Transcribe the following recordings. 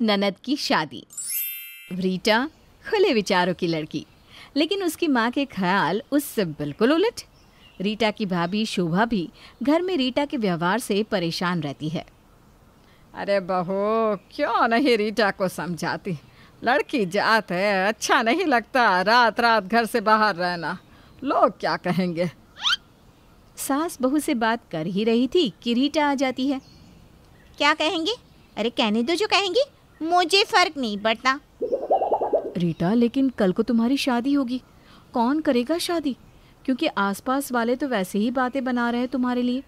ननद की शादी। रीटा खुले विचारों की लड़की, लेकिन उसकी माँ के ख्याल उससे बिल्कुल उलट। रीटा की भाभी शोभा भी घर में रीटा के व्यवहार से परेशान रहती है। अरे बहू, क्यों नहीं रीटा को समझाती? लड़की जात है, अच्छा नहीं लगता रात रात घर से बाहर रहना। लोग क्या कहेंगे? सास बहू से बात कर ही रही थी कि रीटा आ जाती है। क्या कहेंगे? अरे कहने दो जो कहेंगे, मुझे फर्क नहीं पड़ता। रीटा, लेकिन कल को तुम्हारी शादी होगी, कौन करेगा शादी? क्योंकि आसपास वाले तो वैसे ही बातें बना रहे हैं तुम्हारे लिए।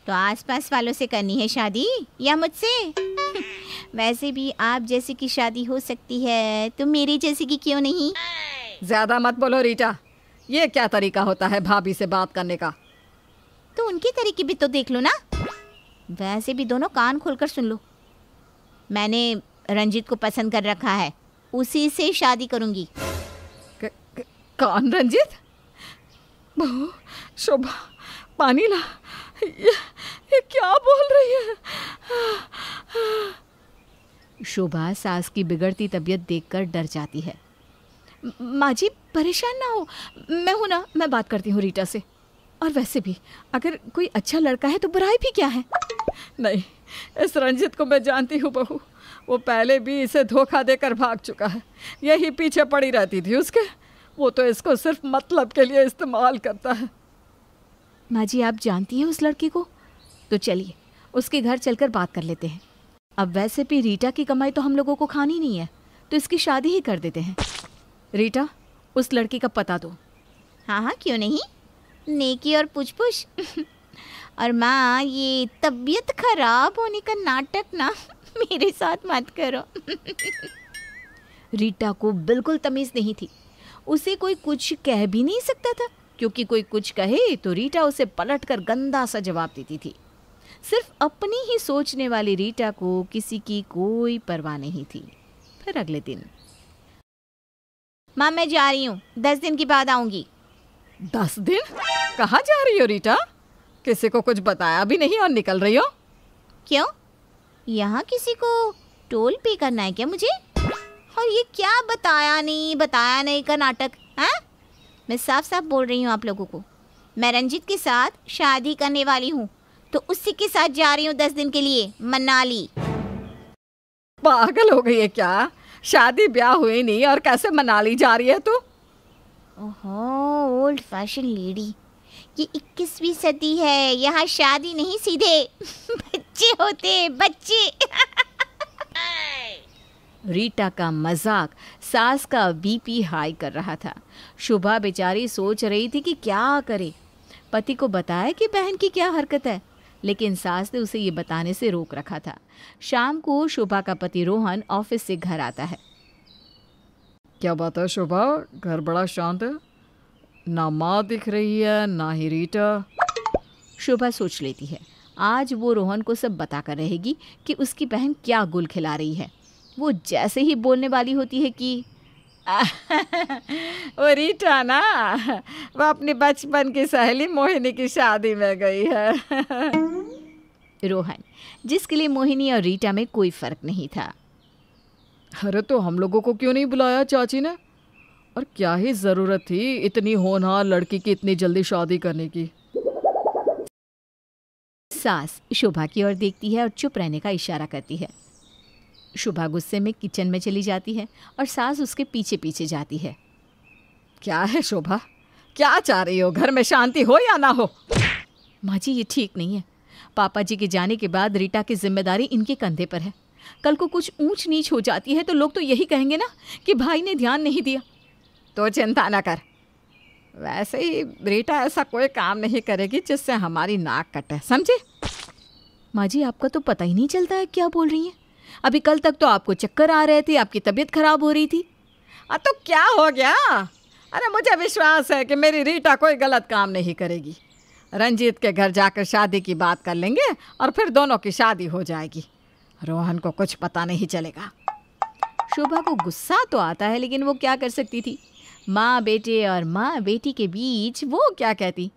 तो आसपास वालों से करनी है शादी या मुझसे? वैसे भी आप जैसे की शादी हो सकती है, तो मेरी जैसे की क्यों नहीं? ज्यादा मत बोलो रीटा, ये क्या तरीका होता है भाभी से बात करने का? तो उनके तरीके भी तो देख लो ना। वैसे भी दोनों कान खोलकर सुन लो। मैंने रंजीत को पसंद कर रखा है, उसी से शादी करूंगी। कौन रंजीत? बहू, शोभा, पानी ला। ये क्या बोल रही है? शोभा सास की बिगड़ती तबीयत देखकर डर जाती है। माँ जी परेशान ना हो, मैं हूं ना, मैं बात करती हूँ रीटा से। और वैसे भी अगर कोई अच्छा लड़का है तो बुराई भी क्या है? नहीं, इस रंजीत को मैं जानती हूँ बहू, वो पहले भी इसे धोखा देकर भाग चुका है। यही पीछे पड़ी रहती थी उसके। वो तो इसको सिर्फ मतलब के लिए इस्तेमाल करता है। माँ जी आप जानती हैं उस लड़के को? तो चलिए उसके घर चलकर बात कर लेते हैं। अब वैसे भी रीटा की कमाई तो हम लोगों को खानी नहीं है, तो इसकी शादी ही कर देते हैं। रीटा, उस लड़की का पता दो। हाँ हाँ, क्यों नहीं, नेकी और पूछ पूछ। और माँ, ये तबीयत खराब होने का नाटक ना मेरे साथ मत करो। रीटा को बिल्कुल तमीज़ नहीं थी, उसे कोई कुछ कह भी नहीं सकता था, क्योंकि कोई कुछ कहे तो रीटा उसे पलटकर गंदा सा जवाब देती थी। सिर्फ अपनी ही सोचने वाली रीटा को किसी की कोई परवाह नहीं थी। फिर अगले दिन, माँ मैं जा रही हूँ, 10 दिन की बाद आऊंगी। 10 दिन? कहाँ जा रही हो रीटा? किसी को कुछ बताया भी नहीं और निकल रही हो? क्यों, यहाँ किसी को टोल पे करना है क्या मुझे? और ये क्या बताया नहीं का नाटक है? मैं साफ साफ बोल रही हूँ आप लोगों को, मैं रंजीत के साथ शादी करने वाली हूँ, तो उसी के साथ जा रही हूँ 10 दिन के लिए मनाली। पागल हो गई है क्या? शादी ब्याह हुई नहीं और कैसे मनाली जा रही है तू? ओहो, ओल्ड फैशन लेडी, ये 21वीं सदी है, यहाँ शादी नहीं सीधे बच्चे होते, बच्चे। रीटा का मजाक सास का बीपी हाई कर रहा था। शोभा बेचारी सोच रही थी कि क्या करे। पति को बताया कि बहन की क्या हरकत है, लेकिन सास ने उसे ये बताने से रोक रखा था। शाम को शोभा का पति रोहन ऑफिस से घर आता है। क्या बात है शोभा, घर बड़ा शांत है, ना माँ दिख रही है ना ही रीटा। शोभा सोच लेती है आज वो रोहन को सब बताकर रहेगी कि उसकी बहन क्या गुल खिला रही है। वो जैसे ही बोलने वाली होती है कि वो रीटा ना, वो अपनी बचपन की सहेली मोहिनी की शादी में गई है। रोहन, जिसके लिए मोहिनी और रीटा में कोई फर्क नहीं था। अरे तो हम लोगों को क्यों नहीं बुलाया चाची ने? और क्या ही जरूरत थी इतनी होनहार लड़की की इतनी जल्दी शादी करने की? सास शोभा की ओर देखती है और चुप रहने का इशारा करती है। शोभा गुस्से में किचन में चली जाती है और सास उसके पीछे पीछे जाती है। क्या है शोभा, क्या चाह रही हो? घर में शांति हो या ना हो? माँ जी ये ठीक नहीं है। पापा जी के जाने के बाद रीटा की जिम्मेदारी इनके कंधे पर है। कल को कुछ ऊंच नीच हो जाती है तो लोग तो यही कहेंगे ना कि भाई ने ध्यान नहीं दिया। तो चिंता ना कर, वैसे ही रीटा ऐसा कोई काम नहीं करेगी जिससे हमारी नाक कटे, समझे? माँ जी आपका तो पता ही नहीं चलता है क्या बोल रही हैं। अभी कल तक तो आपको चक्कर आ रहे थे, आपकी तबीयत खराब हो रही थी। तो क्या हो गया? अरे मुझे विश्वास है कि मेरी रीटा कोई गलत काम नहीं करेगी। रंजीत के घर जाकर शादी की बात कर लेंगे और फिर दोनों की शादी हो जाएगी। रोहन को कुछ पता नहीं चलेगा। शोभा को गुस्सा तो आता है, लेकिन वो क्या कर सकती थी। माँ बेटे और माँ बेटी के बीच वो क्या कहती।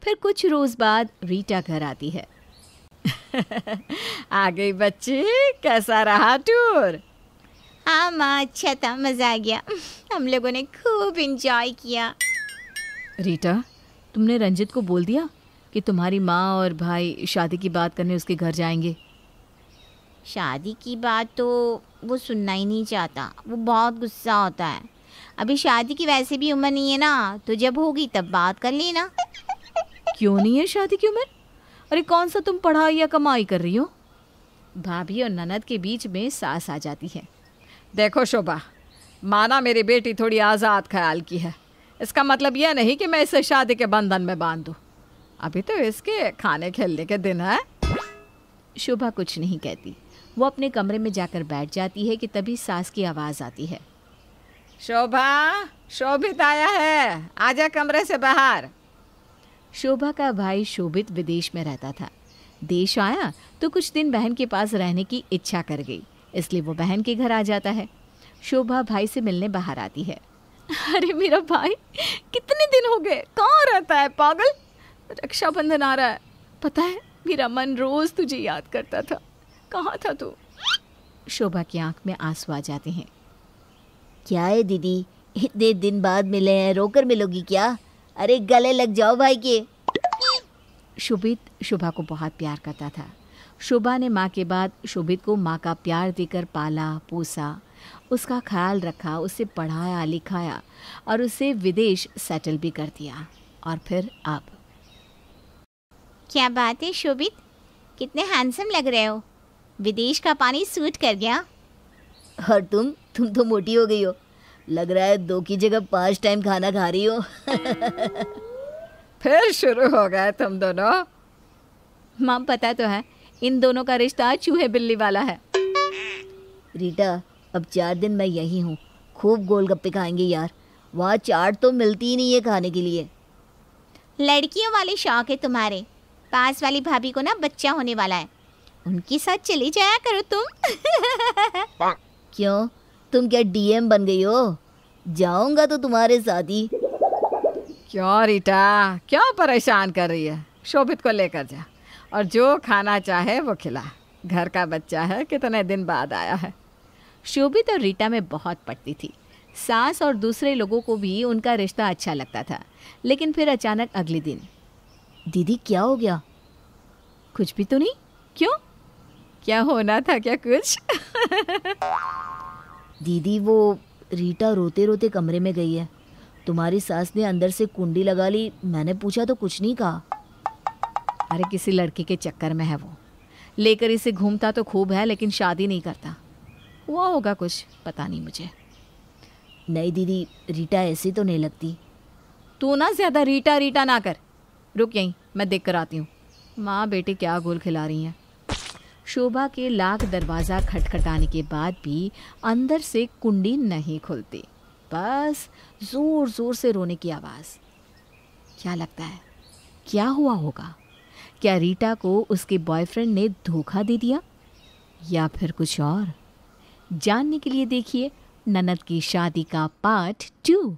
फिर कुछ रोज़ बाद रीटा घर आती है। आ गई बच्ची, कैसा रहा टूर? हाँ माँ, अच्छा था, मज़ा आ गया। हम लोगों ने खूब इंजॉय किया। रीटा, तुमने रंजित को बोल दिया कि तुम्हारी माँ और भाई शादी की बात करने उसके घर जाएंगे? शादी की बात तो वो सुनना ही नहीं चाहता, वो बहुत गुस्सा होता है। अभी शादी की वैसे भी उम्र नहीं है ना, तो जब होगी तब बात कर लेना। क्यों नहीं है शादी की उम्र? अरे कौन सा तुम पढ़ाई या कमाई कर रही हो? भाभी और ननद के बीच में सास आ जाती है। देखो शोभा, माना मेरी बेटी थोड़ी आज़ाद ख्याल की है, इसका मतलब यह नहीं कि मैं इसे शादी के बंधन में बांध दूँ। अभी तो इसके खाने खेलने के दिन है। शोभा कुछ नहीं कहती। वो अपने कमरे में जाकर बैठ जाती है कि तभी सास की आवाज़ आती है। शोभा, शोभित आया है, आजा कमरे से बाहर। शोभा का भाई शोभित विदेश में रहता था। देश आया तो कुछ दिन बहन के पास रहने की इच्छा कर गई, इसलिए वो बहन के घर आ जाता है। शोभा भाई से मिलने बाहर आती है। अरे मेरा भाई, कितने दिन हो गए, कहाँ रहता है पागल? रक्षाबंधन आ रहा है, पता है मेरा मन रोज तुझे याद करता था। कहाँ था तू? शोभा की आंख में आंसू आ जाते हैं। क्या है दीदी, इतने दिन बाद मिले हैं, रोकर मिलोगी क्या? अरे गले लग जाओ भाई के। शोभित शोभा को बहुत प्यार करता था। शोभा ने माँ के बाद शोभित को माँ का प्यार देकर पाला पोसा, उसका ख्याल रखा, उसे पढ़ाया लिखाया और उसे विदेश सेटल भी कर दिया। और फिर अब क्या बात है शोभित, कितने हैंडसम लग रहे हो। विदेश का पानी सूट कर गया। और तुम तो मोटी हो गई हो, लग रहा है 2 की जगह 5 टाइम खाना खा रही हो। फिर शुरू हो गए तुम दोनों। माँ पता तो है, इन दोनों का रिश्ता चूहे बिल्ली वाला है। रीटा, अब 4 दिन मैं यही हूँ, खूब गोलगप्पे खाएंगे यार। वहाँ चाट तो मिलती ही नहीं है खाने के लिए। लड़कियों वाले शौक है तुम्हारे। पास वाली भाभी को ना बच्चा होने वाला है, उनके साथ चली जाया करो तुम। क्यों, तुम क्या डीएम बन गई हो? जाऊंगा तो तुम्हारे साथ ही। क्यों रीटा, क्यों परेशान कर रही है? शोभित को लेकर जा और जो खाना चाहे वो खिला। घर का बच्चा है, कितने दिन बाद आया है। शोभित और रीटा में बहुत पटती थी। सास और दूसरे लोगों को भी उनका रिश्ता अच्छा लगता था। लेकिन फिर अचानक अगले दिन, दीदी क्या हो गया? कुछ भी तो नहीं। क्यों, क्या होना था क्या कुछ? दीदी वो रीटा रोते रोते कमरे में गई है। तुम्हारी सास ने अंदर से कुंडी लगा ली, मैंने पूछा तो कुछ नहीं कहा। अरे किसी लड़की के चक्कर में है वो, लेकर इसे घूमता तो खूब है लेकिन शादी नहीं करता। हुआ होगा कुछ, पता नहीं मुझे। नहीं दीदी, रीटा ऐसी तो नहीं लगती। तू ना ज़्यादा रीटा रीटा ना कर, रुक यहीं, मैं देख कर आती हूँ। माँ बेटी क्या गोल खिला रही हैं। शोभा के लाख दरवाज़ा खटखटाने के बाद भी अंदर से कुंडी नहीं खुलती, बस ज़ोर ज़ोर से रोने की आवाज़। क्या लगता है क्या हुआ होगा? क्या रीटा को उसके बॉयफ्रेंड ने धोखा दे दिया या फिर कुछ और? जानने के लिए देखिए ननद की शादी का पार्ट 2।